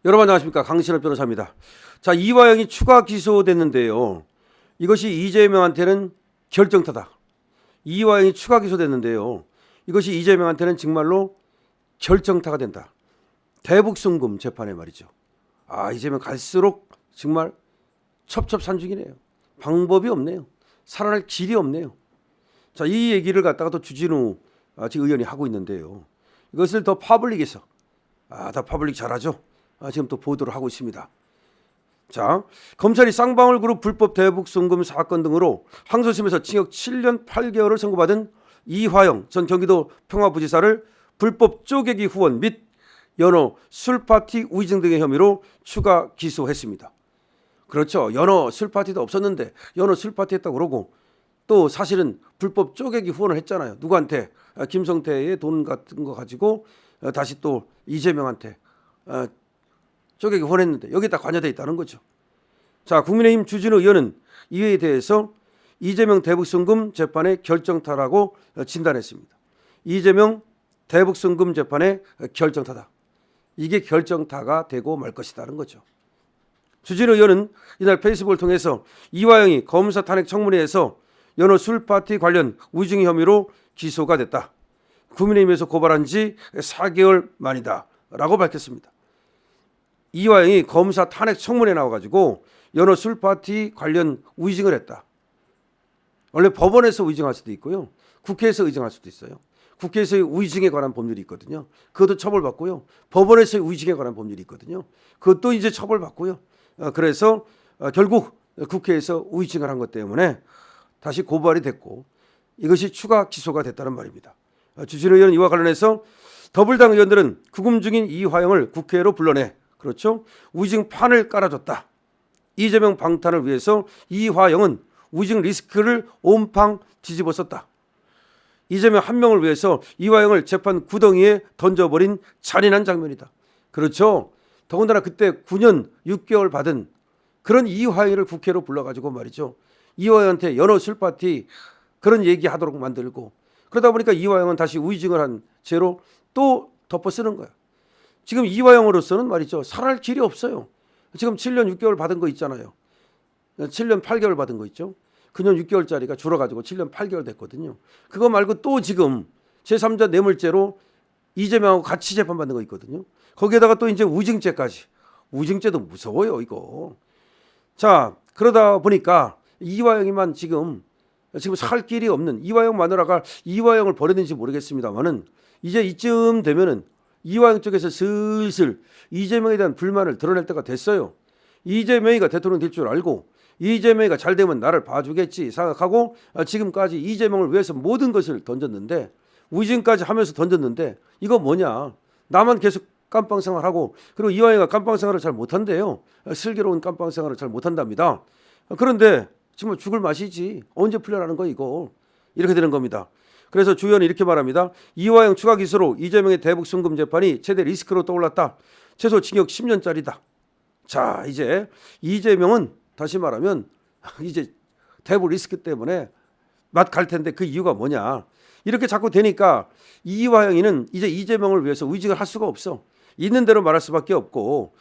여러분 안녕하십니까, 강신업 변호사입니다. 자, 이화영이 추가 기소됐는데요. 이것이 이재명한테는 결정타다. 이화영이 추가 기소됐는데요. 이것이 이재명한테는 정말로 결정타가 된다. 대북송금 재판에 말이죠. 이재명 갈수록 정말 첩첩산중이네요. 방법이 없네요. 살아날 길이 없네요. 자, 이 얘기를 갖다가 또 주진우 지금 의원이 하고 있는데요. 이것을 더 파블릭에서 더 파블릭 잘하죠. 지금 또 보도를 하고 있습니다. 자, 검찰이 쌍방울 그룹 불법 대북 송금 사건 등으로 항소심에서 징역 7년 8개월을 선고받은 이화영 전 경기도 평화부지사를 불법 쪼개기 후원 및 연호 술파티 우의증 등의 혐의로 추가 기소했습니다. 그렇죠. 연호 술파티도 없었는데 연호 술파티 했다고 그러고, 또 사실은 불법 쪼개기 후원을 했잖아요. 누구한테? 김성태의 돈 같은 거 가지고 다시 또 이재명한테 쪼개기 후원했는데 여기다 관여되어 있다는 거죠. 자, 국민의힘 주진우 의원은 이에 대해서 이재명 대북송금 재판의 결정타라고 진단했습니다. 이재명 대북송금 재판의 결정타다. 이게 결정타가 되고 말 것이다는 거죠. 주진우 의원은 이날 페이스북을 통해서 이화영이 검사 탄핵 청문회에서 연호 술파티 관련 우의증 혐의로 기소가 됐다. 국민의힘에서 고발한 지 4개월 만이다 라고 밝혔습니다. 이화영이 검사 탄핵 청문회에 나와가지고 연호 술파티 관련 우의증을 했다. 원래 법원에서 의증할 수도 있고요, 국회에서 의증할 수도 있어요. 국회에서의 우의증에 관한 법률이 있거든요. 그것도 처벌받고요. 법원에서의 우의증에 관한 법률이 있거든요. 그것도 이제 처벌받고요. 그래서 결국 국회에서 우의증을 한 것 때문에 다시 고발이 됐고, 이것이 추가 기소가 됐다는 말입니다. 주진우 의원 이와 관련해서 더불당 의원들은 구금 중인 이화영을 국회로 불러내, 그렇죠, 우의증판을 깔아줬다. 이재명 방탄을 위해서 이화영은 우의증 리스크를 온팡 뒤집어썼다. 이재명 한 명을 위해서 이화영을 재판 구덩이에 던져버린 잔인한 장면이다. 그렇죠. 더군다나 그때 9년 6개월 받은 그런 이화영을 국회로 불러가지고 말이죠, 이화영한테 연호 술파티 그런 얘기하도록 만들고, 그러다 보니까 이화영은 다시 우의증을 한 죄로 또 덮어 쓰는 거야. 지금 이화영으로서는 말이죠, 살아날 길이 없어요. 지금 7년 6개월 받은 거 있잖아요. 7년 8개월 받은 거 있죠. 9년 6개월짜리가 줄어가지고 7년 8개월 됐거든요. 그거 말고 또 지금 제3자 뇌물죄로 이재명하고 같이 재판받는 거 있거든요. 거기에다가 또 이제 우의증죄까지. 우의증죄도 무서워요, 이거. 자, 그러다 보니까 이화영이만 지금 살 길이 없는, 이화영 마누라가 이화영을 버렸는지 모르겠습니다만은 이제 이쯤 되면은 이화영 쪽에서 슬슬 이재명에 대한 불만을 드러낼 때가 됐어요. 이재명이가 대통령 될 줄 알고, 이재명이가 잘 되면 나를 봐주겠지 생각하고 지금까지 이재명을 위해서 모든 것을 던졌는데, 우의증까지 하면서 던졌는데, 이거 뭐냐, 나만 계속 깜빵 생활하고, 그리고 이화영이가 깜빵 생활을 잘 못한대요. 슬기로운 깜빵 생활을 잘 못한답니다. 그런데 정말 죽을 맛이지, 언제 풀려나는 거 이거. 이렇게 되는 겁니다. 그래서 주 의원은 이렇게 말합니다. 이화영 추가 기소로 이재명의 대북 송금 재판이 최대 리스크로 떠올랐다. 최소 징역 10년짜리다. 자, 이제 이재명은 다시 말하면 이제 대북 리스크 때문에 맛 갈 텐데 그 이유가 뭐냐. 이렇게 자꾸 되니까 이화영이는 이제 이재명을 위해서 의증을 할 수가 없어. 있는 대로 말할 수밖에 없고,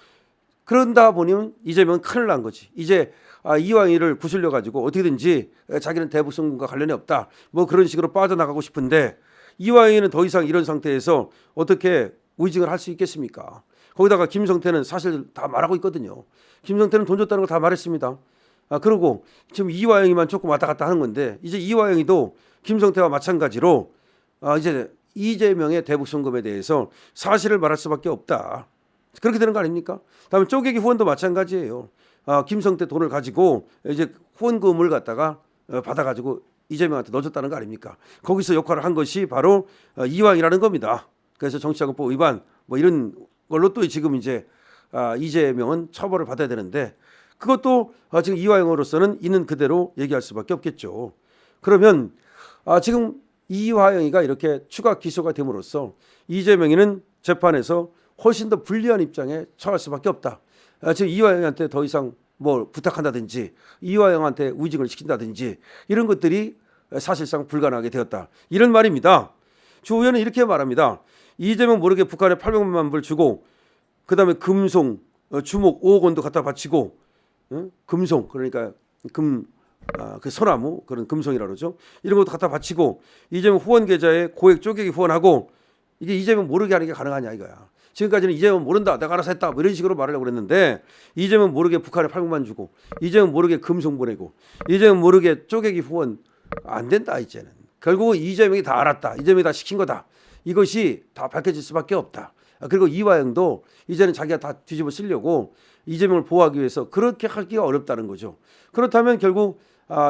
그런다 보니 이재명은 큰일 난 거지. 이제 이화영이를 구슬려 가지고 어떻게든지 자기는 대북 송금과 관련이 없다, 뭐 그런 식으로 빠져나가고 싶은데, 이화영이는 더 이상 이런 상태에서 어떻게 의증을 할 수 있겠습니까? 거기다가 김성태는 사실 다 말하고 있거든요. 김성태는 돈 줬다는 거 다 말했습니다. 그리고 지금 이화영이만 조금 왔다 갔다 하는 건데, 이제 이화영이도 김성태와 마찬가지로 이제 이재명의 대북 송금에 대해서 사실을 말할 수밖에 없다. 그렇게 되는 거 아닙니까? 다음에 쪼개기 후원도 마찬가지예요. 김성태 돈을 가지고 이제 후원금을 갖다가 받아가지고 이재명한테 넣어줬다는 거 아닙니까? 거기서 역할을 한 것이 바로 이화영이라는 겁니다. 그래서 정치자금법 위반 뭐 이런 걸로 또 지금 이제 이재명은 처벌을 받아야 되는데, 그것도 지금 이화영으로서는 있는 그대로 얘기할 수밖에 없겠죠. 그러면 지금 이화영이가 이렇게 추가 기소가 됨으로써 이재명이는 재판에서 훨씬 더 불리한 입장에 처할 수밖에 없다. 지금 이화영한테 더 이상 뭐 부탁한다든지 이화영한테 우의증을 시킨다든지 이런 것들이 사실상 불가능하게 되었다, 이런 말입니다. 주 의원은 이렇게 말합니다. 이재명 모르게 북한에 800만 불 주고 그다음에 금송 주목 5억 원도 갖다 바치고 금송 그러니까 그 소나무 그런 금송이라 그러죠. 이런 것도 갖다 바치고 이재명 후원 계좌에 고액 쪼개기 후원하고 이게 이재명 모르게 하는 게 가능하냐 이거야. 지금까지는 이재명 모른다 내가 알아서 했다 뭐 이런 식으로 말하려고 그랬는데 이재명 모르게 북한에 800만 주고 이재명 모르게 금송 보내고 이재명 모르게 쪼개기 후원 안 된다 이제는. 결국은 이재명이 다 알았다. 이재명이 다 시킨 거다. 이것이 다 밝혀질 수밖에 없다. 그리고 이화영도 이제는 자기가 다 뒤집어 쓰려고 이재명을 보호하기 위해서 그렇게 하기가 어렵다는 거죠. 그렇다면 결국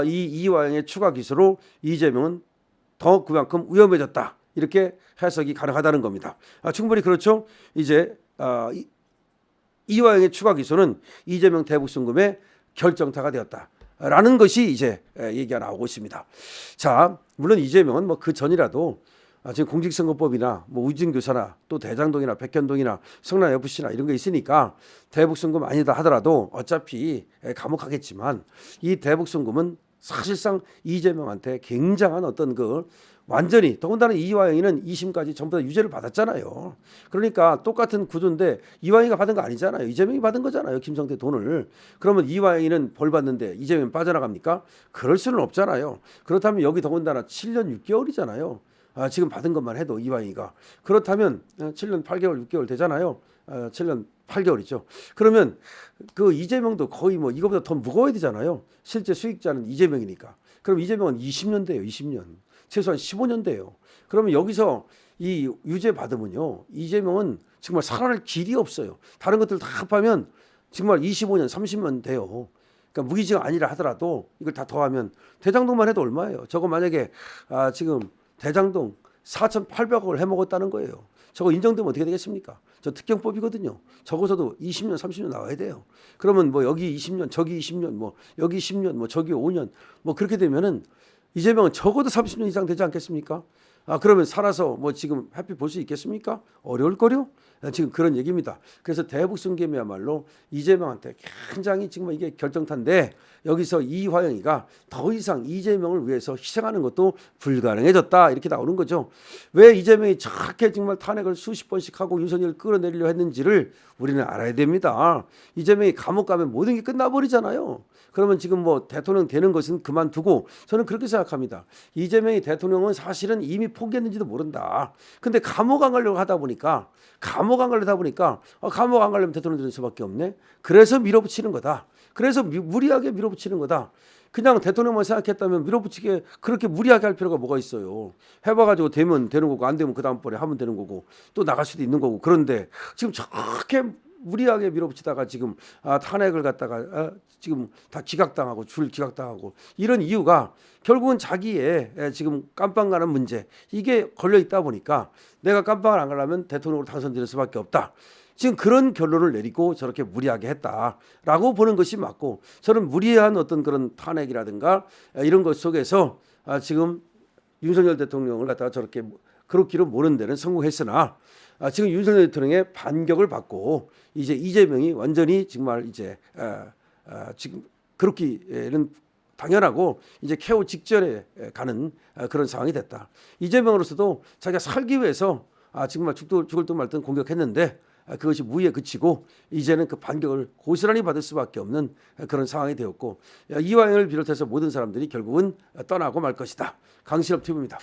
이 이화영의 추가 기소로 이재명은 더 그만큼 위험해졌다. 이렇게 해석이 가능하다는 겁니다. 충분히 그렇죠. 이제 이화영의 추가 기소는 이재명 대북송금의 결정타가 되었다라는 것이 이제 얘기가 나오고 있습니다. 자, 물론 이재명은 뭐 그 전이라도 지금 공직선거법이나 뭐 우진교사나 또 대장동이나 백현동이나 성남 FC나 이런 게 있으니까 대북송금 아니다 하더라도 어차피 감옥 가겠지만 이 대북송금은 사실상 이재명한테 굉장한 어떤 그 완전히 더군다나 이화영이는 2심까지 전부 다 유죄를 받았잖아요. 그러니까 똑같은 구조인데 이화영이가 받은 거 아니잖아요. 이재명이 받은 거잖아요. 김성태 돈을. 그러면 이화영이는 벌 받는데 이재명 빠져나갑니까? 그럴 수는 없잖아요. 그렇다면 여기 더군다나 7년 6개월이잖아요. 지금 받은 것만 해도 이화영이가. 그렇다면 7년 8개월 6개월 되잖아요. 7년 8개월이죠. 그러면 그 이재명도 거의 뭐 이거보다 더 무거워야 되잖아요. 실제 수익자는 이재명이니까. 그럼 이재명은 20년 돼요. 20년. 최소한 15년 돼요. 그러면 여기서 이 유죄 받으면요. 이재명은 정말 살아날 길이 없어요. 다른 것들 다 합하면 정말 25년 30년 돼요. 그러니까 무기징역 아니라 하더라도 이걸 다 더하면 대장동만 해도 얼마예요. 저거 만약에 지금 대장동 4,800억을 해먹었다는 거예요. 저거 인정되면 어떻게 되겠습니까? 저 특경법이거든요. 적어서도 20년, 30년 나와야 돼요. 그러면 뭐 여기 20년, 저기 20년, 뭐 여기 10년, 뭐 저기 5년, 뭐 그렇게 되면은 이재명은 적어도 30년 이상 되지 않겠습니까? 그러면 살아서 뭐 지금 햇빛 볼 수 있겠습니까? 어려울 거요? 지금 그런 얘기입니다. 그래서 대북송금이야말로 이재명한테 굉장히 지금 이게 결정타인데 여기서 이화영이가 더 이상 이재명을 위해서 희생하는 것도 불가능해졌다 이렇게 나오는 거죠. 왜 이재명이 저렇게 정말 탄핵을 수십 번씩 하고 윤석열을 끌어내리려 했는지를 우리는 알아야 됩니다. 이재명이 감옥 가면 모든 게 끝나버리잖아요. 그러면 지금 뭐 대통령 되는 것은 그만두고 저는 그렇게 생각합니다. 이재명이 대통령은 사실은 이미 포기했는지도 모른다. 근데 감옥 안 가려고 하다 보니까 감옥 안 가려면 대통령 되는 수밖에 없네. 그래서 밀어붙이는 거다. 그래서 무리하게 밀어붙이는 거다. 그냥 대통령만 생각했다면 밀어붙이게 그렇게 무리하게 할 필요가 뭐가 있어요. 해봐가지고 되면 되는 거고 안 되면 그 다음번에 하면 되는 거고 또 나갈 수도 있는 거고. 그런데 지금 저렇게 무리하게 밀어붙이다가 지금 탄핵을 갖다가 지금 다 기각당하고 줄 기각당하고 이런 이유가 결국은 자기의 지금 깜빵 가는 문제 이게 걸려 있다 보니까 내가 깜빵을 안 가려면 대통령으로 당선될 수밖에 없다. 지금 그런 결론을 내리고 저렇게 무리하게 했다라고 보는 것이 맞고 저는 무리한 어떤 그런 탄핵이라든가 이런 것 속에서 지금 윤석열 대통령을 갖다가 저렇게 그렇기로 모는 데는 성공했으나 지금 윤석열 대통령의 반격을 받고 이제 이재명이 완전히 정말 이제 지금 그렇기는 당연하고 이제 KO 직전에 가는 그런 상황이 됐다. 이재명으로서도 자기가 살기 위해서 정말 죽을 듯 말 듯 공격했는데 그것이 무위에 그치고 이제는 그 반격을 고스란히 받을 수밖에 없는 그런 상황이 되었고 이화영을 비롯해서 모든 사람들이 결국은 떠나고 말 것이다. 강신업 TV입니다.